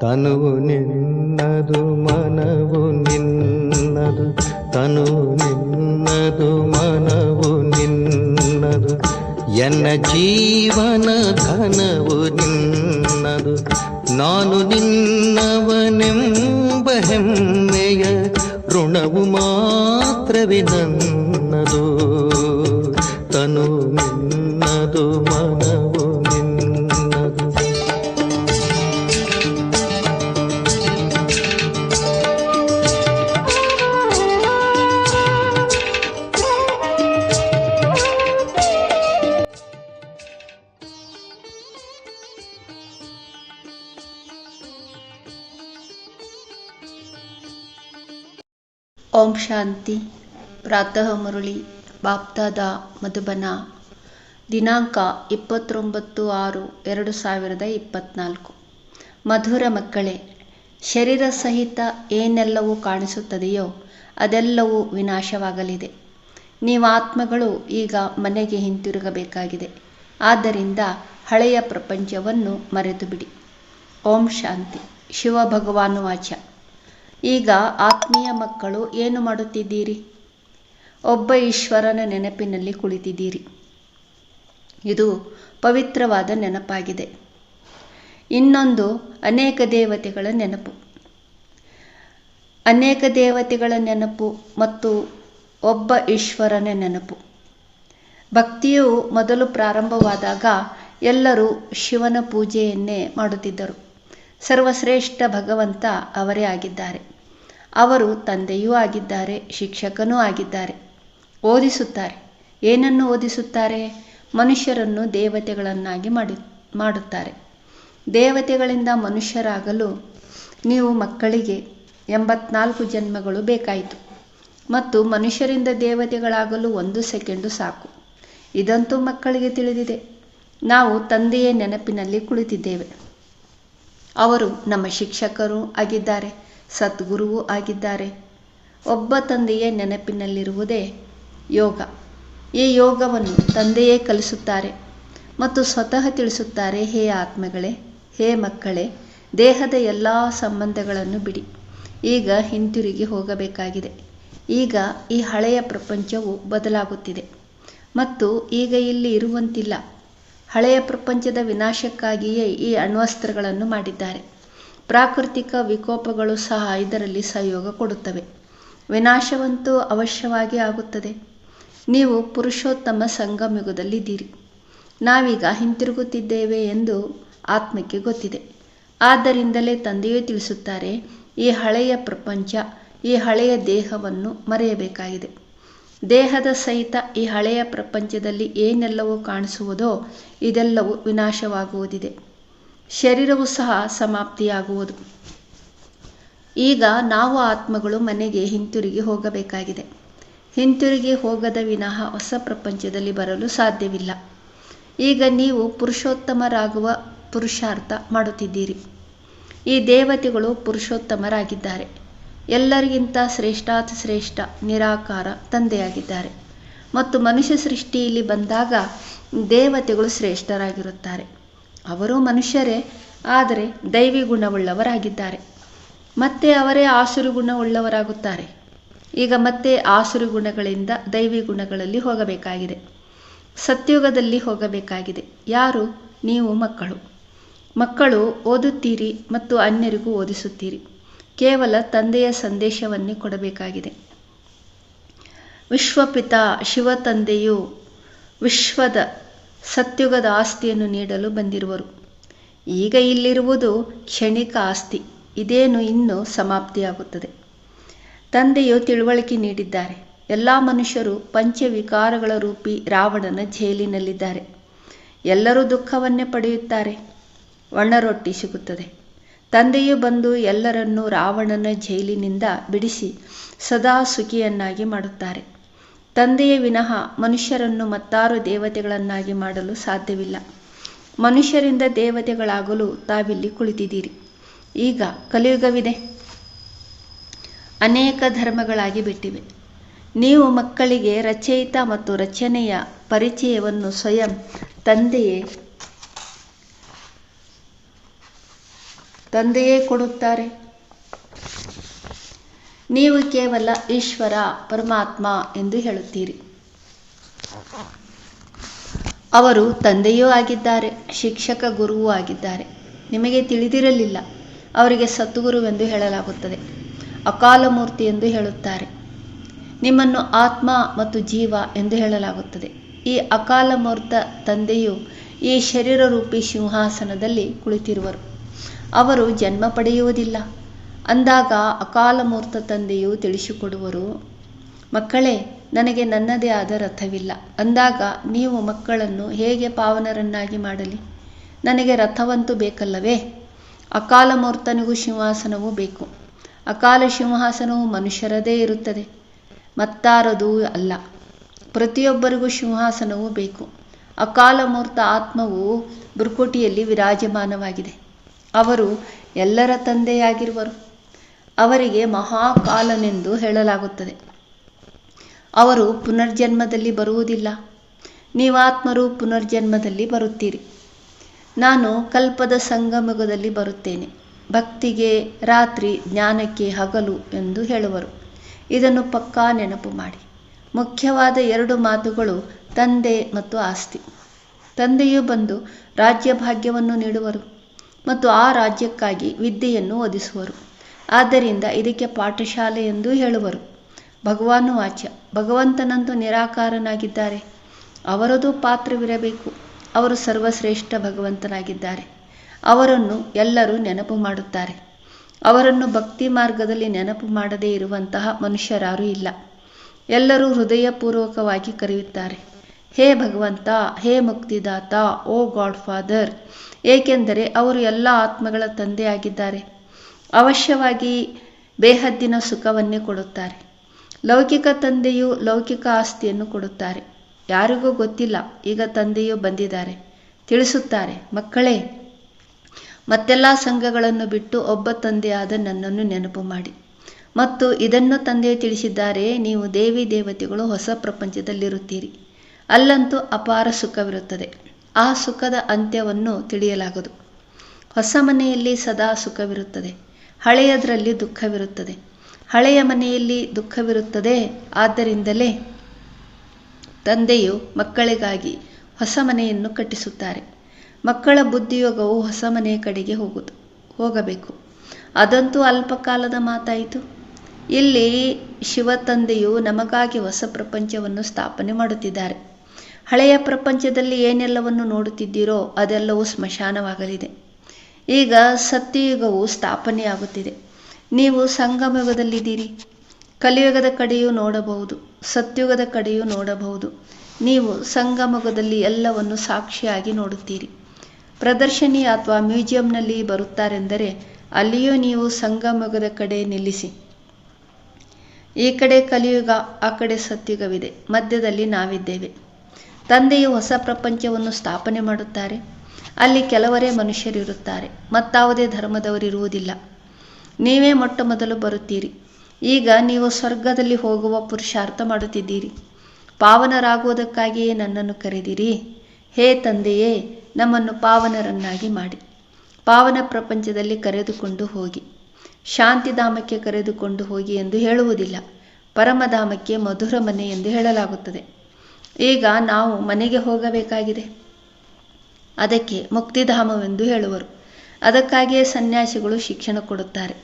ತನುವು ನಿನ್ನದು ಮನವು ನಿನ್ನದು, ತನುವು ನಿನ್ನದು ಮನವು ನಿನ್ನದು, ಎನ್ನ ಜೀವನ ಧನವು ನಿನ್ನದು. ನಾನು ನಿನ್ನವನೆಂಬ ಹೆಮ್ಮೆಯ ಋಣವು ಮಾತ್ರವೇ ನನ್ನದು. ತನು ನಿನ್ನದು ಮನವು ನಿನ್ನದು. ಓಂ ಶಾಂತಿ. ಪ್ರಾತಃ ಮುರಳಿ ಬಾಪ್ದಾದ ಮಧುಬನ. ದಿನಾಂಕ 29/6/2024. ಮಧುರ ಮಕ್ಕಳೇ, ಶರೀರ ಸಹಿತ ಏನೆಲ್ಲವೂ ಕಾಣಿಸುತ್ತದೆಯೋ ಅದೆಲ್ಲವೂ ವಿನಾಶವಾಗಲಿದೆ. ನೀವು ಆತ್ಮಗಳು ಈಗ ಮನೆಗೆ ಹಿಂತಿರುಗಬೇಕಾಗಿದೆ. ಆದ್ದರಿಂದ ಹಳೆಯ ಪ್ರಪಂಚವನ್ನು ಮರೆತು ಬಿಡಿ. ಓಂ ಶಾಂತಿ. ಶಿವ ಭಗವಾನ್ ವಾಚ. ಈಗ ಆತ್ಮೀಯ ಮಕ್ಕಳು ಏನು ಮಾಡುತ್ತಿದ್ದೀರಿ? ಒಬ್ಬ ಈಶ್ವರನ ನೆನಪಿನಲ್ಲಿ ಕುಳಿತಿದ್ದೀರಿ. ಇದು ಪವಿತ್ರವಾದ ನೆನಪಾಗಿದೆ. ಇನ್ನೊಂದು ಅನೇಕ ದೇವತೆಗಳ ನೆನಪು. ಅನೇಕ ದೇವತೆಗಳ ನೆನಪು ಮತ್ತು ಒಬ್ಬ ಈಶ್ವರನ ನೆನಪು. ಭಕ್ತಿಯು ಮೊದಲು ಪ್ರಾರಂಭವಾದಾಗ ಎಲ್ಲರೂ ಶಿವನ ಪೂಜೆಯನ್ನೇ ಮಾಡುತ್ತಿದ್ದರು. ಸರ್ವಶ್ರೇಷ್ಠ ಭಗವಂತ ಅವರೇ ಆಗಿದ್ದಾರೆ. ಅವರು ತಂದೆಯೂ ಆಗಿದ್ದಾರೆ, ಶಿಕ್ಷಕನೂ ಆಗಿದ್ದಾರೆ. ಓದಿಸುತ್ತಾರೆ. ಏನನ್ನು ಓದಿಸುತ್ತಾರೆ? ಮನುಷ್ಯರನ್ನು ದೇವತೆಗಳನ್ನಾಗಿ ಮಾಡುತ್ತಾರೆ. ದೇವತೆಗಳಿಂದ ಮನುಷ್ಯರಾಗಲು ನೀವು ಮಕ್ಕಳಿಗೆ 84 ಜನ್ಮಗಳು ಬೇಕಾಯಿತು ಮತ್ತು ಮನುಷ್ಯರಿಂದ ದೇವತೆಗಳಾಗಲು 1 ಸೆಕೆಂಡು ಸಾಕು. ಇದಂತೂ ಮಕ್ಕಳಿಗೆ ತಿಳಿದಿದೆ. ನಾವು ತಂದೆಯ ನೆನಪಿನಲ್ಲಿ ಕುಳಿತಿದ್ದೇವೆ. ಅವರು ನಮ್ಮ ಶಿಕ್ಷಕರೂ ಆಗಿದ್ದಾರೆ, ಸದ್ಗುರುವೂ ಆಗಿದ್ದಾರೆ. ಒಬ್ಬ ತಂದೆಯ ನೆನಪಿನಲ್ಲಿರುವುದೇ ಯೋಗ. ಈ ಯೋಗವನ್ನು ತಂದೆಯೇ ಕಲಿಸುತ್ತಾರೆ ಮತ್ತು ಸ್ವತಃ ತಿಳಿಸುತ್ತಾರೆ. ಹೇ ಆತ್ಮಗಳೇ, ಹೇ ಮಕ್ಕಳೇ, ದೇಹದ ಎಲ್ಲ ಸಂಬಂಧಗಳನ್ನು ಬಿಡಿ. ಈಗ ಹಿಂತಿರುಗಿ ಹೋಗಬೇಕಾಗಿದೆ. ಈಗ ಈ ಹಳೆಯ ಪ್ರಪಂಚವು ಬದಲಾಗುತ್ತಿದೆ ಮತ್ತು ಈಗ ಇಲ್ಲಿ ಇರುವಂತಿಲ್ಲ. ಹಳೆಯ ಪ್ರಪಂಚದ ವಿನಾಶಕ್ಕಾಗಿಯೇ ಈ ಅಣ್ವಸ್ತ್ರಗಳನ್ನು ಮಾಡಿದ್ದಾರೆ. ಪ್ರಾಕೃತಿಕ ವಿಕೋಪಗಳು ಸಹ ಇದರಲ್ಲಿ ಸಹಯೋಗ ಕೊಡುತ್ತವೆ. ವಿನಾಶವಂತೂ ಅವಶ್ಯವಾಗಿ ಆಗುತ್ತದೆ. ನೀವು ಪುರುಷೋತ್ತಮ ಸಂಗಮಯುಗದಲ್ಲಿದ್ದೀರಿ. ನಾವೀಗ ಹಿಂತಿರುಗುತ್ತಿದ್ದೇವೆ ಎಂದು ಆತ್ಮಕ್ಕೆ ಗೊತ್ತಿದೆ. ಆದ್ದರಿಂದಲೇ ತಂದೆಯೂ ತಿಳಿಸುತ್ತಾರೆ, ಈ ಹಳೆಯ ಪ್ರಪಂಚ, ಈ ಹಳೆಯ ದೇಹವನ್ನು ಮರೆಯಬೇಕಾಗಿದೆ. ದೇಹದ ಸಹಿತ ಈ ಹಳೆಯ ಪ್ರಪಂಚದಲ್ಲಿ ಏನೆಲ್ಲವೂ ಕಾಣಿಸುವುದೋ ಇದೆಲ್ಲವೂ ವಿನಾಶವಾಗುವುದಿದೆ. ಶರೀರವೂ ಸಹ ಸಮಾಪ್ತಿಯಾಗುವುದು. ಈಗ ನಾವು ಆತ್ಮಗಳು ಮನೆಗೆ ಹಿಂತಿರುಗಿ ಹೋಗಬೇಕಾಗಿದೆ. ಹಿಂತಿರುಗಿ ಹೋಗದ ವಿನಃ ಹೊಸ ಪ್ರಪಂಚದಲ್ಲಿ ಬರಲು ಸಾಧ್ಯವಿಲ್ಲ. ಈಗ ನೀವು ಪುರುಷೋತ್ತಮರಾಗುವ ಪುರುಷಾರ್ಥ ಮಾಡುತ್ತಿದ್ದೀರಿ. ಈ ದೇವತೆಗಳು ಪುರುಷೋತ್ತಮರಾಗಿದ್ದಾರೆ. ಎಲ್ಲರಿಗಿಂತ ಶ್ರೇಷ್ಠಾತಿ ಶ್ರೇಷ್ಠ ನಿರಾಕಾರ ತಂದೆಯಾಗಿದ್ದಾರೆ ಮತ್ತು ಮನುಷ್ಯ ಸೃಷ್ಟಿಯಲ್ಲಿ ಬಂದಾಗ ದೇವತೆಗಳು ಶ್ರೇಷ್ಠರಾಗಿರುತ್ತಾರೆ. ಅವರು ಮನುಷ್ಯರೇ, ಆದರೆ ದೈವಿ ಗುಣವುಳ್ಳವರಾಗಿದ್ದಾರೆ. ಮತ್ತೆ ಅವರೇ ಆಸುರಿ ಗುಣವುಳ್ಳವರಾಗುತ್ತಾರೆ. ಈಗ ಮತ್ತೆ ಆಸುರಿ ಗುಣಗಳಿಂದ ದೈವಿ ಗುಣಗಳಲ್ಲಿ ಹೋಗಬೇಕಾಗಿದೆ. ಸತ್ಯುಗದಲ್ಲಿ ಹೋಗಬೇಕಾಗಿದೆ. ಯಾರು? ನೀವು ಮಕ್ಕಳು. ಮಕ್ಕಳು ಓದುತ್ತೀರಿ ಮತ್ತು ಅನ್ಯರಿಗೂ ಓದಿಸುತ್ತೀರಿ. ಕೇವಲ ತಂದೆಯ ಸಂದೇಶವನ್ನೇ ಕೊಡಬೇಕಾಗಿದೆ. ವಿಶ್ವಪಿತ ಶಿವ ತಂದೆಯು ವಿಶ್ವದ ಸತ್ಯುಗದ ಆಸ್ತಿಯನ್ನು ನೀಡಲು ಬಂದಿರುವರು. ಈಗ ಇಲ್ಲಿರುವುದು ಕ್ಷಣಿಕ ಆಸ್ತಿ. ಇದೇನು ಇನ್ನೂ ಸಮಾಪ್ತಿಯಾಗುತ್ತದೆ. ತಂದೆಯು ತಿಳುವಳಿಕೆ ನೀಡಿದ್ದಾರೆ. ಎಲ್ಲ ಮನುಷ್ಯರು ಪಂಚವಿಕಾರಗಳ ರೂಪಿ ರಾವಣನ ಜೈಲಿನಲ್ಲಿದ್ದಾರೆ. ಎಲ್ಲರೂ ದುಃಖವನ್ನೇ ಪಡೆಯುತ್ತಾರೆ. ಒಣರೊಟ್ಟಿ ಸಿಗುತ್ತದೆ. ತಂದೆಯು ಬಂದು ಎಲ್ಲರನ್ನೂ ರಾವಣನ ಜೈಲಿನಿಂದ ಬಿಡಿಸಿ ಸದಾ ಸುಖಿಯನ್ನಾಗಿ ಮಾಡುತ್ತಾರೆ. ತಂದೆಯ ವಿನಃ ಮನುಷ್ಯರನ್ನು ಮತ್ತಾರು ದೇವತೆಗಳನ್ನಾಗಿ ಮಾಡಲು ಸಾಧ್ಯವಿಲ್ಲ. ಮನುಷ್ಯರಿಂದ ದೇವತೆಗಳಾಗಲು ತಾವಿಲ್ಲಿ ಕುಳಿತಿದ್ದೀರಿ. ಈಗ ಕಲಿಯುಗವಿದೆ. ಅನೇಕ ಧರ್ಮಗಳಾಗಿ ಬಿಟ್ಟಿವೆ. ನೀವು ಮಕ್ಕಳಿಗೆ ರಚಯಿತ ಮತ್ತು ರಚನೆಯ ಪರಿಚಯವನ್ನು ಸ್ವಯಂ ತಂದೆಯೇ ತಂದೆಯೇ ಕೊಡುತ್ತಾರೆ. ನೀವು ಕೇವಲ ಈಶ್ವರ ಪರಮಾತ್ಮ ಎಂದು ಹೇಳುತ್ತೀರಿ. ಅವರು ತಂದೆಯೂ ಆಗಿದ್ದಾರೆ, ಶಿಕ್ಷಕ ಗುರುವೂ ಆಗಿದ್ದಾರೆ. ನಿಮಗೆ ತಿಳಿದಿರಲಿಲ್ಲ. ಅವರಿಗೆ ಸದ್ಗುರುವೆಂದು ಹೇಳಲಾಗುತ್ತದೆ, ಅಕಾಲ ಮೂರ್ತಿ ಎಂದು ಹೇಳುತ್ತಾರೆ. ನಿಮ್ಮನ್ನು ಆತ್ಮ ಮತ್ತು ಜೀವ ಎಂದು ಹೇಳಲಾಗುತ್ತದೆ. ಈ ಅಕಾಲ ಮೂರ್ತ ತಂದೆಯು ಈ ಶರೀರ ರೂಪಿ ಸಿಂಹಾಸನದಲ್ಲಿ ಕುಳಿತಿರುವರು. ಅವರು ಜನ್ಮ ಪಡೆಯುವುದಿಲ್ಲ. ಅಂದಾಗ ಅಕಾಲ ಮೂರ್ತ ತಂದೆಯು ತಿಳಿಸಿಕೊಡುವರು, ಮಕ್ಕಳೇ, ನನಗೆ ನನ್ನದೇ ಆದ ರಥವಿಲ್ಲ. ಅಂದಾಗ ನೀವು ಮಕ್ಕಳನ್ನು ಹೇಗೆ ಪಾವನರನ್ನಾಗಿ ಮಾಡಲಿ? ನನಗೆ ರಥವಂತೂ ಬೇಕಲ್ಲವೇ? ಅಕಾಲ ಮೂರ್ತನಿಗೂ ಸಿಂಹಾಸನವೂ ಬೇಕು. ಅಕಾಲ ಸಿಂಹಾಸನವು ಮನುಷ್ಯರದೇ ಇರುತ್ತದೆ, ಮತ್ತಾರದೂ ಅಲ್ಲ. ಪ್ರತಿಯೊಬ್ಬರಿಗೂ ಸಿಂಹಾಸನವೂ ಬೇಕು. ಅಕಾಲ ಮೂರ್ತ ಆತ್ಮವು ಬೃಕುಟಿಯಲ್ಲಿ ವಿರಾಜಮಾನವಾಗಿದೆ. ಅವರು ಎಲ್ಲರ ತಂದೆಯಾಗಿರುವರು. ಅವರಿಗೆ ಮಹಾಕಾಲನೆಂದು ಹೇಳಲಾಗುತ್ತದೆ. ಅವರು ಪುನರ್ಜನ್ಮದಲ್ಲಿ ಬರುವುದಿಲ್ಲ. ನೀವಾತ್ಮರು ಪುನರ್ಜನ್ಮದಲ್ಲಿ ಬರುತ್ತೀರಿ. ನಾನು ಕಲ್ಪದ ಸಂಗಮಯುಗದಲ್ಲಿ ಬರುತ್ತೇನೆ. ಭಕ್ತಿಗೆ ರಾತ್ರಿ, ಜ್ಞಾನಕ್ಕೆ ಹಗಲು ಎಂದು ಹೇಳುವರು. ಇದನ್ನು ಪಕ್ಕಾ ನೆನಪು ಮಾಡಿ. ಮುಖ್ಯವಾದ 2 ಮಾತುಗಳು ತಂದೆ ಮತ್ತು ಆಸ್ತಿ. ತಂದೆಯು ಬಂದು ರಾಜ್ಯ ಭಾಗ್ಯವನ್ನು ನೀಡುವರು ಮತ್ತು ಆ ರಾಜ್ಯಕ್ಕಾಗಿ ವಿದ್ಯೆಯನ್ನು ಒದಗಿಸುವರು. ಆದ್ದರಿಂದ ಇದಕ್ಕೆ ಪಾಠಶಾಲೆ ಎಂದು ಹೇಳುವರು. ಭಗವಾನು ವಾಚ್ಯ, ಭಗವಂತನಂತೂ ನಿರಾಕಾರನಾಗಿದ್ದಾರೆ. ಅವರದು ಪಾತ್ರವಿರಬೇಕು. ಅವರು ಸರ್ವಶ್ರೇಷ್ಠ ಭಗವಂತನಾಗಿದ್ದಾರೆ. ಅವರನ್ನು ಎಲ್ಲರೂ ನೆನಪು ಮಾಡುತ್ತಾರೆ. ಅವರನ್ನು ಭಕ್ತಿ ಮಾರ್ಗದಲ್ಲಿ ನೆನಪು ಮಾಡದೇ ಇರುವಂತಹ ಮನುಷ್ಯರಾರೂ ಇಲ್ಲ. ಎಲ್ಲರೂ ಹೃದಯಪೂರ್ವಕವಾಗಿ ಕರೆಯುತ್ತಾರೆ, ಹೇ ಭಗವಂತ, ಹೇ ಮುಕ್ತಿದಾತ, ಓ ಗಾಡ್ ಫಾದರ್, ಏಕೆಂದರೆ ಅವರು ಎಲ್ಲ ಆತ್ಮಗಳ ತಂದೆಯಾಗಿದ್ದಾರೆ. ಅವಶ್ಯವಾಗಿ ಬೇಹದ್ದಿನ ಸುಖವನ್ನೇ ಕೊಡುತ್ತಾರೆ. ಲೌಕಿಕ ತಂದೆಯು ಲೌಕಿಕ ಆಸ್ತಿಯನ್ನು ಕೊಡುತ್ತಾರೆ. ಯಾರಿಗೂ ಗೊತ್ತಿಲ್ಲ. ಈಗ ತಂದೆಯು ಬಂದಿದ್ದಾರೆ, ತಿಳಿಸುತ್ತಾರೆ, ಮಕ್ಕಳೇ, ಮತ್ತೆಲ್ಲ ಸಂಘಗಳನ್ನು ಬಿಟ್ಟು ಒಬ್ಬ ತಂದೆಯಾದ ನನ್ನನ್ನು ನೆನಪು ಮಾಡಿ. ಮತ್ತು ಇದನ್ನು ತಂದೆಯು ತಿಳಿಸಿದ್ದಾರೆ, ನೀವು ದೇವಿ ದೇವತೆಗಳು ಹೊಸ ಪ್ರಪಂಚದಲ್ಲಿರುತ್ತೀರಿ. ಅಲ್ಲಂತೂ ಅಪಾರ ಸುಖವಿರುತ್ತದೆ. ಆ ಸುಖದ ಅಂತ್ಯವನ್ನು ತಿಳಿಯಲಾಗದು. ಹೊಸ ಮನೆಯಲ್ಲಿ ಸದಾ ಸುಖವಿರುತ್ತದೆ, ಹಳೆಯದರಲ್ಲಿ ದುಃಖವಿರುತ್ತದೆ. ಹಳೆಯ ಮನೆಯಲ್ಲಿ ದುಃಖವಿರುತ್ತದೆ. ಆದ್ದರಿಂದಲೇ ತಂದೆಯು ಮಕ್ಕಳಿಗಾಗಿ ಹೊಸ ಮನೆಯನ್ನು ಕಟ್ಟಿಸುತ್ತಾರೆ. ಮಕ್ಕಳ ಬುದ್ಧಿಯೋಗವು ಹೊಸ ಮನೆಯ ಕಡೆಗೆ ಹೋಗಬೇಕು. ಅದಂತೂ ಅಲ್ಪಕಾಲದ ಮಾತಾಯಿತು. ಇಲ್ಲಿ ಶಿವ ತಂದೆಯು ನಮಗಾಗಿ ಹೊಸ ಪ್ರಪಂಚವನ್ನು ಸ್ಥಾಪನೆ ಮಾಡುತ್ತಿದ್ದಾರೆ. ಹಳೆಯ ಪ್ರಪಂಚದಲ್ಲಿ ಏನೆಲ್ಲವನ್ನು ನೋಡುತ್ತಿದ್ದೀರೋ ಅದೆಲ್ಲವೂ ಸ್ಮಶಾನವಾಗಲಿದೆ. ಈಗ ಸತ್ಯಯುಗವು ಸ್ಥಾಪನೆಯಾಗುತ್ತಿದೆ. ನೀವು ಸಂಗಮಯುಗದಲ್ಲಿದ್ದೀರಿ. ಕಲಿಯುಗದ ಕಡೆಯೂ ನೋಡಬಹುದು, ಸತ್ಯುಗದ ಕಡೆಯೂ ನೋಡಬಹುದು. ನೀವು ಸಂಗಮಯುಗದಲ್ಲಿ ಎಲ್ಲವನ್ನು ಸಾಕ್ಷಿಯಾಗಿ ನೋಡುತ್ತೀರಿ. ಪ್ರದರ್ಶನಿ ಅಥವಾ ಮ್ಯೂಸಿಯಂನಲ್ಲಿ ಬರುತ್ತಾರೆಂದರೆ ಅಲ್ಲಿಯೂ ನೀವು ಸಂಗಮಯುಗದ ಕಡೆ ನಿಲ್ಲಿಸಿ. ಈ ಕಡೆ ಕಲಿಯುಗ, ಆ ಕಡೆ ಸತ್ಯುಗವಿದೆ, ಮಧ್ಯದಲ್ಲಿ ನಾವಿದ್ದೇವೆ. ತಂದೆಯು ಹೊಸ ಪ್ರಪಂಚವನ್ನು ಸ್ಥಾಪನೆ ಮಾಡುತ್ತಾರೆ. ಅಲ್ಲಿ ಕೆಲವರೇ ಮನುಷ್ಯರಿರುತ್ತಾರೆ, ಮತ್ತಾವುದೇ ಧರ್ಮದವರಿರುವುದಿಲ್ಲ. ನೀವೇ ಮೊಟ್ಟ ಮೊದಲು ಬರುತ್ತೀರಿ. ಈಗ ನೀವು ಸ್ವರ್ಗದಲ್ಲಿ ಹೋಗುವ ಪುರುಷಾರ್ಥ ಮಾಡುತ್ತಿದ್ದೀರಿ. ಪಾವನರಾಗುವುದಕ್ಕಾಗಿಯೇ ನನ್ನನ್ನು ಕರೆದಿರಿ. ಹೇ ತಂದೆಯೇ, ನಮ್ಮನ್ನು ಪಾವನರನ್ನಾಗಿ ಮಾಡಿ. ಪಾವನ ಪ್ರಪಂಚದಲ್ಲಿ ಕರೆದುಕೊಂಡು ಹೋಗಿ. ಶಾಂತಿಧಾಮಕ್ಕೆ ಕರೆದುಕೊಂಡು ಹೋಗಿ ಎಂದು ಹೇಳುವುದಿಲ್ಲ. ಪರಮಧಾಮಕ್ಕೆ ಮಧುರ ಮನೆ ಎಂದು ಹೇಳಲಾಗುತ್ತದೆ. ಈಗ ನಾವು ಮನೆಗೆ ಹೋಗಬೇಕಾಗಿದೆ. ಅದಕ್ಕೆ ಮುಕ್ತಿಧಾಮವೆಂದು ಹೇಳುವರು. ಅದಕ್ಕಾಗಿಯೇ ಸನ್ಯಾಸಿಗಳು ಶಿಕ್ಷಣ ಕೊಡುತ್ತಾರೆ.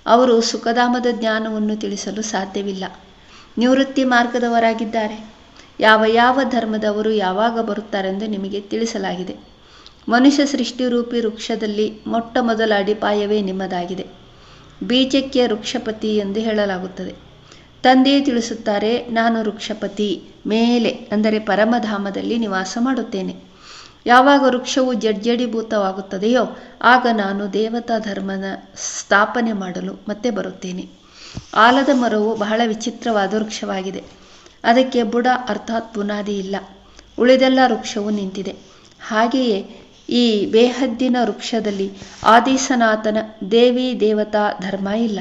ಅವರು ಸುಖಧಾಮದ ಜ್ಞಾನವನ್ನು ತಿಳಿಸಲು ಸಾಧ್ಯವಿಲ್ಲ. ನಿವೃತ್ತಿ ಮಾರ್ಗದವರಾಗಿದ್ದಾರೆ. ಯಾವ ಧರ್ಮದವರು ಯಾವಾಗ ಬರುತ್ತಾರೆಂದು ನಿಮಗೆ ತಿಳಿಸಲಾಗಿದೆ. ಮನುಷ್ಯ ಸೃಷ್ಟಿರೂಪಿ ವೃಕ್ಷದಲ್ಲಿ ಮೊಟ್ಟ ಮೊದಲ ಅಡಿಪಾಯವೇ ನಿಮ್ಮದಾಗಿದೆ. ಬೀಜಕ್ಕೆ ವೃಕ್ಷಪತಿ ಎಂದು ಹೇಳಲಾಗುತ್ತದೆ. ತಂದೆಯು ತಿಳಿಸುತ್ತಾರೆ, ನಾನು ವೃಕ್ಷಪತಿ ಮೇಲೆ ಅಂದರೆ ಪರಮಧಾಮದಲ್ಲಿ ನಿವಾಸ ಮಾಡುತ್ತೇನೆ. ಯಾವಾಗ ವೃಕ್ಷವು ಜಡ್ಜಡೀಭೂತವಾಗುತ್ತದೆಯೋ ಆಗ ನಾನು ದೇವತಾ ಧರ್ಮದ ಸ್ಥಾಪನೆ ಮಾಡಲು ಮತ್ತೆ ಬರುತ್ತೇನೆ. ಆಲದ ಮರವು ಬಹಳ ವಿಚಿತ್ರವಾದ ವೃಕ್ಷವಾಗಿದೆ. ಅದಕ್ಕೆ ಬುಡ ಅರ್ಥಾತ್ ಬುನಾದಿ ಇಲ್ಲ. ಉಳಿದೆಲ್ಲ ವೃಕ್ಷವು ನಿಂತಿದೆ. ಹಾಗೆಯೇ ಈ ಬೇಹದ್ದಿನ ವೃಕ್ಷದಲ್ಲಿ ಆದಿ ಸನಾತನ ದೇವಿ ದೇವತಾ ಧರ್ಮ ಇಲ್ಲ.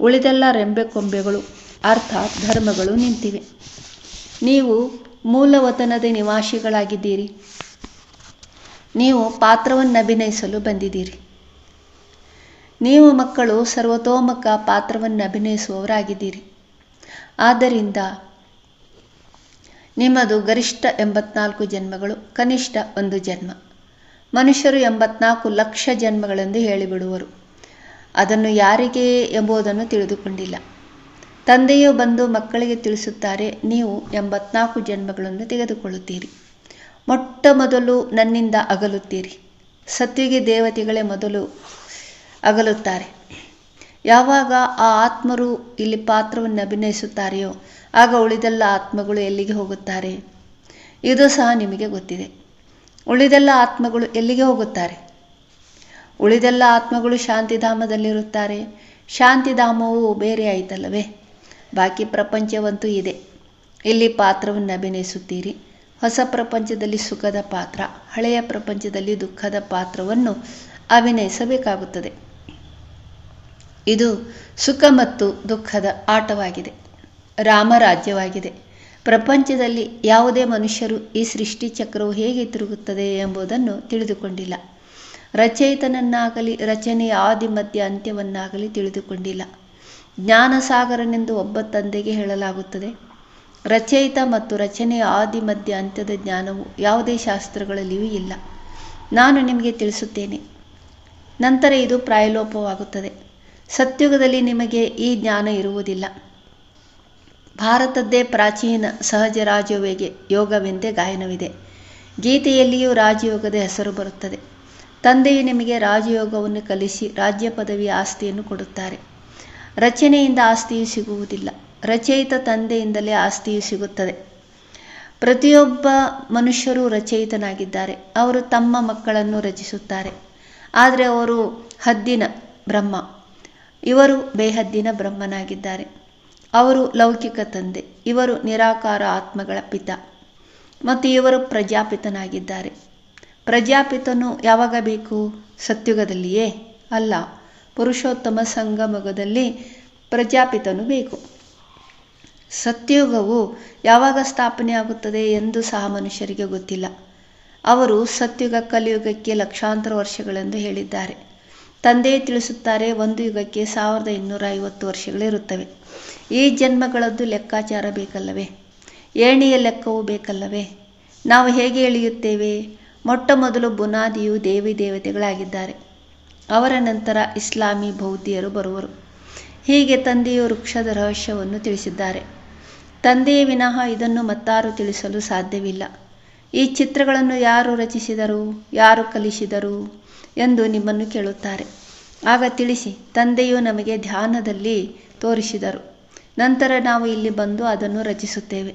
ಉಳಿದೆಲ್ಲ ರೆಂಬೆ ಕೊಂಬೆಗಳು ಅರ್ಥಾತ್ ಧರ್ಮಗಳು ನಿಂತಿವೆ. ನೀವು ಮೂಲವತನದ ನಿವಾಸಿಗಳಾಗಿದ್ದೀರಿ. ನೀವು ಪಾತ್ರವನ್ನು ಅಭಿನಯಿಸಲು ಬಂದಿದ್ದೀರಿ. ನೀವು ಮಕ್ಕಳು ಸರ್ವತೋಮುಖ ಪಾತ್ರವನ್ನು ಅಭಿನಯಿಸುವವರಾಗಿದ್ದೀರಿ. ಆದ್ದರಿಂದ ನಿಮ್ಮದು ಗರಿಷ್ಠ 84 ಜನ್ಮಗಳು, ಕನಿಷ್ಠ 1 ಜನ್ಮ. ಮನುಷ್ಯರು 84 ಲಕ್ಷ ಜನ್ಮಗಳೆಂದು ಹೇಳಿಬಿಡುವರು. ಅದನ್ನು ಯಾರಿಗೆ ಎಂಬುದನ್ನು ತಿಳಿದುಕೊಂಡಿಲ್ಲ. ತಂದೆಯು ಬಂದು ಮಕ್ಕಳಿಗೆ ತಿಳಿಸುತ್ತಾರೆ, ನೀವು 84 ಜನ್ಮಗಳನ್ನು ತೆಗೆದುಕೊಳ್ಳುತ್ತೀರಿ. ಮೊಟ್ಟ ಮೊದಲು ನನ್ನಿಂದ ಅಗಲುತ್ತೀರಿ. ಸತ್ವಿಗೆ ದೇವತೆಗಳೇ ಮೊದಲು ಅಗಲುತ್ತಾರೆ. ಯಾವಾಗ ಆ ಆತ್ಮರು ಇಲ್ಲಿ ಪಾತ್ರವನ್ನು ಅಭಿನಯಿಸುತ್ತಾರೆಯೋ ಆಗ ಉಳಿದೆಲ್ಲ ಆತ್ಮಗಳು ಎಲ್ಲಿಗೆ ಹೋಗುತ್ತಾರೆ? ಇದು ಸಹ ನಿಮಗೆ ಗೊತ್ತಿದೆ. ಉಳಿದೆಲ್ಲ ಆತ್ಮಗಳು ಎಲ್ಲಿಗೆ ಹೋಗುತ್ತಾರೆ? ಉಳಿದೆಲ್ಲ ಆತ್ಮಗಳು ಶಾಂತಿಧಾಮದಲ್ಲಿರುತ್ತಾರೆ. ಶಾಂತಿಧಾಮವು ಬೇರೆ ಆಯಿತಲ್ಲವೇ? ಬಾಕಿ ಪ್ರಪಂಚವಂತೂ ಇದೆ. ಇಲ್ಲಿ ಪಾತ್ರವನ್ನು ಅಭಿನಯಿಸುತ್ತೀರಿ. ಹೊಸ ಪ್ರಪಂಚದಲ್ಲಿ ಸುಖದ ಪಾತ್ರ, ಹಳೆಯ ಪ್ರಪಂಚದಲ್ಲಿ ದುಃಖದ ಪಾತ್ರವನ್ನು ಅಭಿನಯಿಸಬೇಕಾಗುತ್ತದೆ. ಇದು ಸುಖ ಮತ್ತು ದುಃಖದ ಆಟವಾಗಿದೆ, ರಾಮರಾಜ್ಯವಾಗಿದೆ. ಪ್ರಪಂಚದಲ್ಲಿ ಯಾವುದೇ ಮನುಷ್ಯರು ಈ ಸೃಷ್ಟಿ ಚಕ್ರವು ಹೇಗೆ ತಿರುಗುತ್ತದೆ ಎಂಬುದನ್ನು ತಿಳಿದುಕೊಂಡಿಲ್ಲ. ರಚಯಿತನನ್ನಾಗಲಿ ರಚನೆಯ ಆದಿ ಮಧ್ಯ ಅಂತ್ಯವನ್ನಾಗಲಿ ತಿಳಿದುಕೊಂಡಿಲ್ಲ. ಜ್ಞಾನಸಾಗರನೆಂದು ಒಬ್ಬ ತಂದೆಗೆ ಹೇಳಲಾಗುತ್ತದೆ. ರಚಯಿತ ಮತ್ತು ರಚನೆಯ ಆದಿ ಮಧ್ಯ ಅಂತ್ಯದ ಜ್ಞಾನವು ಯಾವುದೇ ಶಾಸ್ತ್ರಗಳಲ್ಲಿಯೂ ಇಲ್ಲ. ನಾನು ನಿಮಗೆ ತಿಳಿಸುತ್ತೇನೆ. ನಂತರ ಇದು ಪ್ರಾಯಲೋಪವಾಗುತ್ತದೆ. ಸತ್ಯುಗದಲ್ಲಿ ನಿಮಗೆ ಈ ಜ್ಞಾನ ಇರುವುದಿಲ್ಲ. ಭಾರತದ್ದೇ ಪ್ರಾಚೀನ ಸಹಜ ಯೋಗವೆಂದೇ ಗಾಯನವಿದೆ. ಗೀತೆಯಲ್ಲಿಯೂ ರಾಜಯೋಗದ ಹೆಸರು ಬರುತ್ತದೆ. ತಂದೆಯು ನಿಮಗೆ ರಾಜಯೋಗವನ್ನು ಕಲಿಸಿ ರಾಜ್ಯ ಪದವಿಯ ಆಸ್ತಿಯನ್ನು ಕೊಡುತ್ತಾರೆ. ರಚನೆಯಿಂದ ಆಸ್ತಿಯು ಸಿಗುವುದಿಲ್ಲ. ರಚಯಿತ ತಂದೆಯಿಂದಲೇ ಆಸ್ತಿಯು ಸಿಗುತ್ತದೆ. ಪ್ರತಿಯೊಬ್ಬ ಮನುಷ್ಯರು ರಚಯಿತನಾಗಿದ್ದಾರೆ. ಅವರು ತಮ್ಮ ಮಕ್ಕಳನ್ನು ರಚಿಸುತ್ತಾರೆ. ಆದರೆ ಅವರು ಹದ್ದಿನ ಬ್ರಹ್ಮ, ಇವರು ಬೇಹದ್ದಿನ ಬ್ರಹ್ಮನಾಗಿದ್ದಾರೆ. ಅವರು ಲೌಕಿಕ ತಂದೆ, ಇವರು ನಿರಾಕಾರ ಆತ್ಮಗಳ ಪಿತ, ಮತ್ತು ಇವರು ಪ್ರಜಾಪಿತನಾಗಿದ್ದಾರೆ. ಪ್ರಜಾಪಿತನು ಯಾವಾಗ ಬೇಕು? ಸತ್ಯುಗದಲ್ಲಿಯೇ? ಅಲ್ಲ, ಪುರುಷೋತ್ತಮ ಸಂಗಮದಲ್ಲಿ ಪ್ರಜಾಪಿತನು ಬೇಕು. ಸತ್ಯುಗವು ಯಾವಾಗ ಸ್ಥಾಪನೆ ಆಗುತ್ತದೆ ಎಂದು ಸಹ ಮನುಷ್ಯರಿಗೆ ಗೊತ್ತಿಲ್ಲ. ಅವರು ಸತ್ಯುಗ ಕಲಿಯುಗಕ್ಕೆ ಲಕ್ಷಾಂತರ ವರ್ಷಗಳೆಂದು ಹೇಳಿದ್ದಾರೆ. ತಂದೆಯೇ ತಿಳಿಸುತ್ತಾರೆ, ಒಂದು ಯುಗಕ್ಕೆ 1250 ವರ್ಷಗಳಿರುತ್ತವೆ. ಈ ಜನ್ಮಗಳದ್ದು ಲೆಕ್ಕಾಚಾರ ಬೇಕಲ್ಲವೇ? ಏಣಿಯ ಲೆಕ್ಕವೂ ಬೇಕಲ್ಲವೇ? ನಾವು ಹೇಗೆ ಇಳಿಯುತ್ತೇವೆ? ಮೊಟ್ಟ ಮೊದಲು ಬುನಾದಿಯು ದೇವಿ ದೇವತೆಗಳಾಗಿದ್ದಾರೆ. ಅವರ ನಂತರ ಇಸ್ಲಾಮಿ ಬೌದ್ಧಿಯರು ಬರುವರು. ಹೀಗೆ ತಂದೆಯು ವೃಕ್ಷದ ರಹಸ್ಯವನ್ನು ತಿಳಿಸಿದ್ದಾರೆ. ತಂದೆಯ ವಿನಃ ಇದನ್ನು ಮತ್ತಾರು ತಿಳಿಸಲು ಸಾಧ್ಯವಿಲ್ಲ. ಈ ಚಿತ್ರಗಳನ್ನು ಯಾರು ರಚಿಸಿದರು, ಯಾರು ಕಲಿಸಿದರು ಎಂದು ನಿಮ್ಮನ್ನು ಕೇಳುತ್ತಾರೆ. ಆಗ ತಿಳಿಸಿ, ತಂದೆಯು ನಮಗೆ ಧ್ಯಾನದಲ್ಲಿ ತೋರಿಸಿದರು. ನಂತರ ನಾವು ಇಲ್ಲಿ ಬಂದು ಅದನ್ನು ರಚಿಸುತ್ತೇವೆ.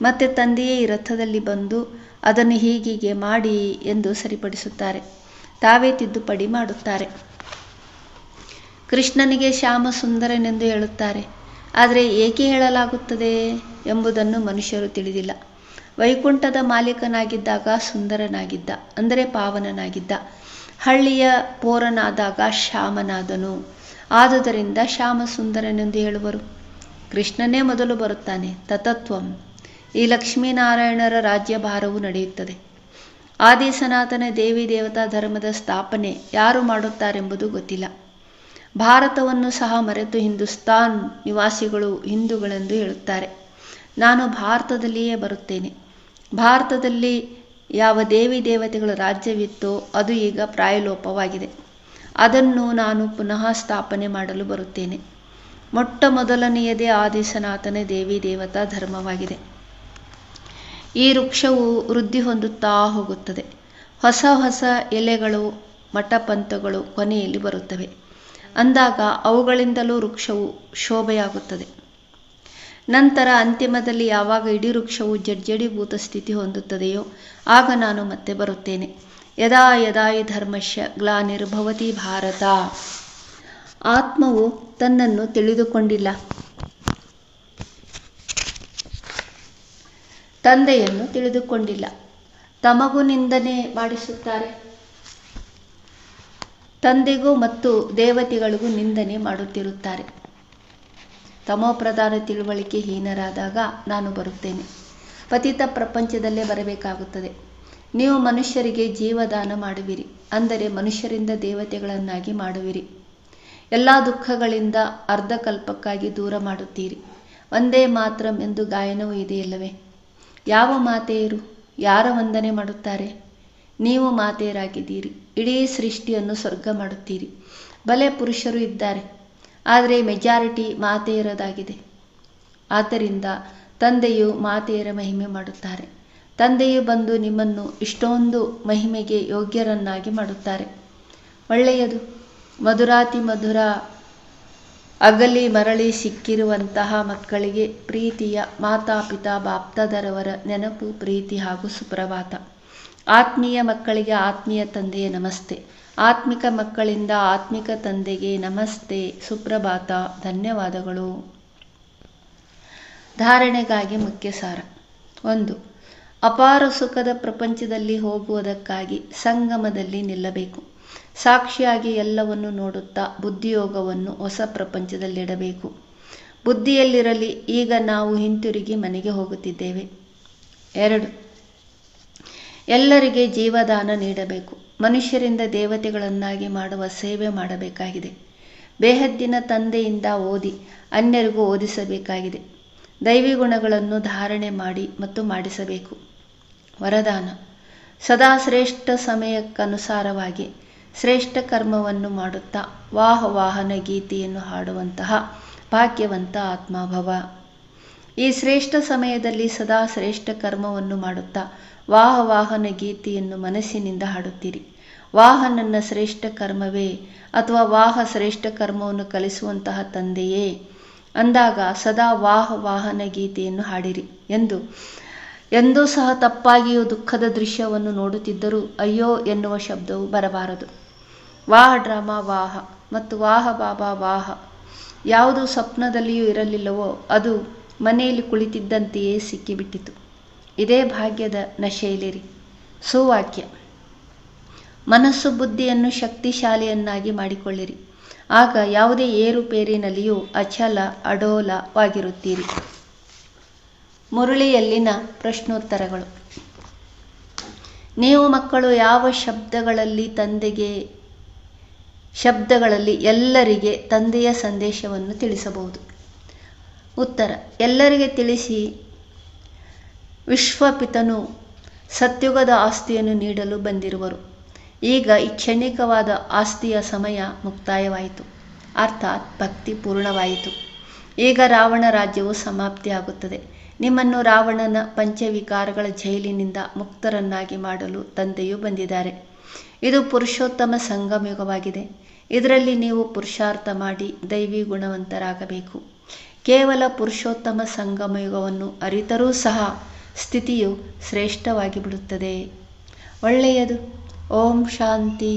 ಮತ್ತೆ ತಂದೆಯೇ ಈ ರಥದಲ್ಲಿ ಬಂದು ಅದನ್ನು ಹೀಗೀಗೆ ಮಾಡಿ ಎಂದು ಸರಿಪಡಿಸುತ್ತಾರೆ. ತಾವೇ ತಿದ್ದುಪಡಿ ಮಾಡುತ್ತಾರೆ. ಕೃಷ್ಣನಿಗೆ ಶ್ಯಾಮ ಸುಂದರನೆಂದು ಹೇಳುತ್ತಾರೆ. ಆದರೆ ಏಕೆ ಹೇಳಲಾಗುತ್ತದೆ ಎಂಬುದನ್ನು ಮನುಷ್ಯರು ತಿಳಿದಿಲ್ಲ. ವೈಕುಂಠದ ಮಾಲೀಕನಾಗಿದ್ದಾಗ ಸುಂದರನಾಗಿದ್ದ, ಅಂದರೆ ಪಾವನನಾಗಿದ್ದ. ಹಳ್ಳಿಯ ಪೋರನಾದಾಗ ಶ್ಯಾಮನಾದನು. ಆದುದರಿಂದ ಶ್ಯಾಮ ಸುಂದರನೆಂದು ಹೇಳುವರು. ಕೃಷ್ಣನೇ ಮೊದಲು ಬರುತ್ತಾನೆ. ತತತ್ವಂ. ಈ ಲಕ್ಷ್ಮೀನಾರಾಯಣರ ರಾಜ್ಯಭಾರವು ನಡೆಯುತ್ತದೆ. ಆದಿ ಸನಾತನ ದೇವಿ ದೇವತಾ ಧರ್ಮದ ಸ್ಥಾಪನೆ ಯಾರು ಮಾಡುತ್ತಾರೆಂಬುದು ಗೊತ್ತಿಲ್ಲ. ಭಾರತವನ್ನು ಸಹ ಮರೆತು ಹಿಂದೂಸ್ತಾನ್ ನಿವಾಸಿಗಳು ಹಿಂದೂಗಳೆಂದು ಹೇಳುತ್ತಾರೆ. ನಾನು ಭಾರತದಲ್ಲಿಯೇ ಬರುತ್ತೇನೆ. ಭಾರತದಲ್ಲಿ ಯಾವ ದೇವಿ ದೇವತೆಗಳ ರಾಜ್ಯವಿತ್ತೋ ಅದು ಈಗ ಪ್ರಾಯಲೋಪವಾಗಿದೆ. ಅದನ್ನು ನಾನು ಪುನಃ ಸ್ಥಾಪನೆ ಮಾಡಲು ಬರುತ್ತೇನೆ. ಮೊಟ್ಟ ಮೊದಲನೆಯದೇ ಆದಿ ಸನಾತನ ದೇವಿ ದೇವತಾ ಧರ್ಮವಾಗಿದೆ. ಈ ವೃಕ್ಷವು ವೃದ್ಧಿ ಹೊಂದುತ್ತಾ ಹೋಗುತ್ತದೆ. ಹೊಸ ಹೊಸ ಎಲೆಗಳು, ಮಠಪಂಥಗಳು ಕೊನೆಯಲ್ಲಿ ಬರುತ್ತವೆ. ಅಂದಾಗ ಅವುಗಳಿಂದಲೂ ವೃಕ್ಷವು ಶೋಭೆಯಾಗುತ್ತದೆ. ನಂತರ ಅಂತಿಮದಲ್ಲಿ ಯಾವಾಗ ಇಡೀ ವೃಕ್ಷವು ಜಡ್ಜಡೀಭೂತ ಸ್ಥಿತಿ ಹೊಂದುತ್ತದೆಯೋ ಆಗ ನಾನು ಮತ್ತೆ ಬರುತ್ತೇನೆ. ಯದಾ ಯದಾ ಹಿ ಧರ್ಮಸ್ಯ ಗ್ಲಾನಿರ್ಭವತಿ ಭಾರತ. ಆತ್ಮವು ತನ್ನನ್ನು ತಿಳಿದುಕೊಂಡಿಲ್ಲ. ತಂದೆಯನ್ನು ತಿಳಿದುಕೊಂಡಿಲ್ಲ. ತಮಗೂ ನಿಂದನೆ ಮಾಡಿಸುತ್ತಾರೆ. ತಂದೆಗೂ ಮತ್ತು ದೇವತೆಗಳಿಗೂ ನಿಂದನೆ ಮಾಡುತ್ತಿರುತ್ತಾರೆ. ತಮೋಪ್ರಧಾನ ತಿಳುವಳಿಕೆ ಹೀನರಾದಾಗ ನಾನು ಬರುತ್ತೇನೆ. ಪತಿತ ಪ್ರಪಂಚದಲ್ಲೇ ಬರಬೇಕಾಗುತ್ತದೆ. ನೀವು ಮನುಷ್ಯರಿಗೆ ಜೀವದಾನ ಮಾಡುವಿರಿ, ಅಂದರೆ ಮನುಷ್ಯರಿಂದ ದೇವತೆಗಳನ್ನಾಗಿ ಮಾಡುವಿರಿ. ಎಲ್ಲ ದುಃಖಗಳಿಂದ ಅರ್ಧಕಲ್ಪಕ್ಕಾಗಿ ದೂರ ಮಾಡುತ್ತೀರಿ. ವಂದೇ ಮಾತರಂ ಎಂದು ಗಾಯನವೂ ಇದೆಯಲ್ಲವೇ? ಯಾವ ಮಾತೆಯರು ಯಾರ ವಂದನೆ ಮಾಡುತ್ತಾರೆ? ನೀವು ಮಾತೆಯರಾಗಿದ್ದೀರಿ. ಇಡೀ ಸೃಷ್ಟಿಯನ್ನು ಸ್ವರ್ಗ ಮಾಡುತ್ತೀರಿ. ಬಲೆ ಪುರುಷರು ಇದ್ದಾರೆ, ಆದರೆ ಮೆಜಾರಿಟಿ ಮಾತೆಯರದಾಗಿದೆ. ಆದ್ದರಿಂದ ತಂದೆಯು ಮಾತೆಯರ ಮಹಿಮೆ ಮಾಡುತ್ತಾರೆ. ತಂದೆಯು ಬಂದು ನಿಮ್ಮನ್ನು ಇಷ್ಟೊಂದು ಮಹಿಮೆಗೆ ಯೋಗ್ಯರನ್ನಾಗಿ ಮಾಡುತ್ತಾರೆ. ಒಳ್ಳೆಯದು. ಮಧುರಾತಿ ಮಧುರ ಅಗಲಿ ಮರಳಿ ಸಿಕ್ಕಿರುವಂತಹ ಮಕ್ಕಳಿಗೆ ಪ್ರೀತಿಯ ಮಾತಾಪಿತಾ ಬಾಪ್ತಾದರವರ ನೆನಪು, ಪ್ರೀತಿ ಹಾಗೂ ಸುಪ್ರಭಾತ. ಆತ್ಮೀಯ ಮಕ್ಕಳಿಗೆ ಆತ್ಮೀಯ ತಂದೆಯ ನಮಸ್ತೆ. ಆತ್ಮಿಕ ಮಕ್ಕಳಿಂದ ಆತ್ಮಿಕ ತಂದೆಗೆ ನಮಸ್ತೆ, ಸುಪ್ರಭಾತ, ಧನ್ಯವಾದಗಳು. ಧಾರಣೆಗಾಗಿ ಮುಖ್ಯ ಸಾರ. 1. ಅಪಾರ ಸುಖದ ಪ್ರಪಂಚದಲ್ಲಿ ಹೋಗುವುದಕ್ಕಾಗಿ ಸಂಗಮದಲ್ಲಿ ನಿಲ್ಲಬೇಕು. ಸಾಕ್ಷಿಯಾಗಿ ಎಲ್ಲವನ್ನು ನೋಡುತ್ತಾ ಬುದ್ಧಿಯೋಗವನ್ನು ಹೊಸ ಪ್ರಪಂಚದಲ್ಲಿಡಬೇಕು. ಬುದ್ಧಿಯಲ್ಲಿರಲಿ, ಈಗ ನಾವು ಹಿಂತಿರುಗಿ ಮನೆಗೆ ಹೋಗುತ್ತಿದ್ದೇವೆ. 2. ಎಲ್ಲರಿಗೆ ಜೀವದಾನ ನೀಡಬೇಕು. ಮನುಷ್ಯರಿಂದ ದೇವತೆಗಳನ್ನಾಗಿ ಮಾಡುವ ಸೇವೆ ಮಾಡಬೇಕಾಗಿದೆ. ಬೇಹದ್ದಿನ ತಂದೆಯಿಂದ ಓದಿ ಅನ್ಯರಿಗೂ ಓದಿಸಬೇಕಾಗಿದೆ. ದೈವಿ ಗುಣಗಳನ್ನು ಧಾರಣೆ ಮಾಡಿ ಮತ್ತು ಮಾಡಿಸಬೇಕು. ವರದಾನ: ಸದಾ ಶ್ರೇಷ್ಠ ಸಮಯಕ್ಕನುಸಾರವಾಗಿ ಶ್ರೇಷ್ಠ ಕರ್ಮವನ್ನು ಮಾಡುತ್ತಾ ವಾಹನ ಗೀತೆಯನ್ನು ಹಾಡುವಂತಹ ಭಾಗ್ಯವಂತ ಆತ್ಮಭವ. ಈ ಶ್ರೇಷ್ಠ ಸಮಯದಲ್ಲಿ ಸದಾ ಶ್ರೇಷ್ಠ ಕರ್ಮವನ್ನು ಮಾಡುತ್ತಾ ವಾಹನ ಗೀತೆಯನ್ನು ಮನಸ್ಸಿನಿಂದ ಹಾಡುತ್ತೀರಿ. ನನ್ನ ಶ್ರೇಷ್ಠ ಕರ್ಮವೇ ಅಥವಾ ಶ್ರೇಷ್ಠ ಕರ್ಮವನ್ನು ಕಲಿಸುವಂತಹ ತಂದೆಯೇ ಅಂದಾಗ ಸದಾ ವಾಹನ ಗೀತೆಯನ್ನು ಹಾಡಿರಿ ಎಂದೂ ಸಹ ತಪ್ಪಾಗಿಯೂ ದುಃಖದ ದೃಶ್ಯವನ್ನು ನೋಡುತ್ತಿದ್ದರೂ ಅಯ್ಯೋ ಎನ್ನುವ ಶಬ್ದವು ಬರಬಾರದು. ಡ್ರಾಮಾ ಮತ್ತು ಬಾಬಾ ಯಾವುದು ಸ್ವಪ್ನದಲ್ಲಿಯೂ ಇರಲಿಲ್ಲವೋ ಅದು ಮನೆಯಲ್ಲಿ ಕುಳಿತಿದ್ದಂತೆಯೇ ಸಿಕ್ಕಿಬಿಟ್ಟಿತು. ಇದೇ ಭಾಗ್ಯದ ನಶೆಯಲ್ಲಿರಿ. ಸುವಾಕ್ಯ: ಮನಸ್ಸು ಬುದ್ಧಿಯನ್ನು ಶಕ್ತಿಶಾಲಿಯನ್ನಾಗಿ ಮಾಡಿಕೊಳ್ಳಿರಿ. ಆಗ ಯಾವುದೇ ಏರುಪೇರಿನಲ್ಲಿಯೂ ಅಚಲ ಅಡೋಲವಾಗಿರುತ್ತೀರಿ. ಮುರಳಿಯಲ್ಲಿನ ಪ್ರಶ್ನೋತ್ತರಗಳು. ನೀವು ಮಕ್ಕಳು ಯಾವ ಶಬ್ದಗಳಲ್ಲಿ ಎಲ್ಲರಿಗೆ ತಂದೆಯ ಸಂದೇಶವನ್ನು ತಿಳಿಸಬಹುದು? ಉತ್ತರ: ಎಲ್ಲರಿಗೆ ತಿಳಿಸಿ. ವಿಶ್ವಪಿತನು ಸತ್ಯುಗದ ಆಸ್ತಿಯನ್ನು ನೀಡಲು ಬಂದಿರುವರು. ಈಗ ಈ ಕ್ಷಣಿಕವಾದ ಆಸ್ತಿಯ ಸಮಯ ಮುಕ್ತಾಯವಾಯಿತು, ಅರ್ಥಾತ್ ಭಕ್ತಿ ಪೂರ್ಣವಾಯಿತು. ಈಗ ರಾವಣ ರಾಜ್ಯವು ಸಮಾಪ್ತಿಯಾಗುತ್ತದೆ. ನಿಮ್ಮನ್ನು ರಾವಣನ ಪಂಚವಿಕಾರಗಳ ಜೈಲಿನಿಂದ ಮುಕ್ತರನ್ನಾಗಿ ಮಾಡಲು ತಂದೆಯು ಬಂದಿದ್ದಾರೆ. ಇದು ಪುರುಷೋತ್ತಮ ಸಂಗಮಯುಗವಾಗಿದೆ. ಇದರಲ್ಲಿ ನೀವು ಪುರುಷಾರ್ಥ ಮಾಡಿ ದೈವಿ ಗುಣವಂತರಾಗಬೇಕು. ಕೇವಲ ಪುರುಷೋತ್ತಮ ಸಂಗಮಯುಗವನ್ನು ಅರಿತರೂ ಸಹ ಸ್ಥಿತಿಯು ಶ್ರೇಷ್ಠವಾಗಿ ಬಿಡುತ್ತದೆ. ಒಳ್ಳೆಯದು. ಓಂ ಶಾಂತಿ.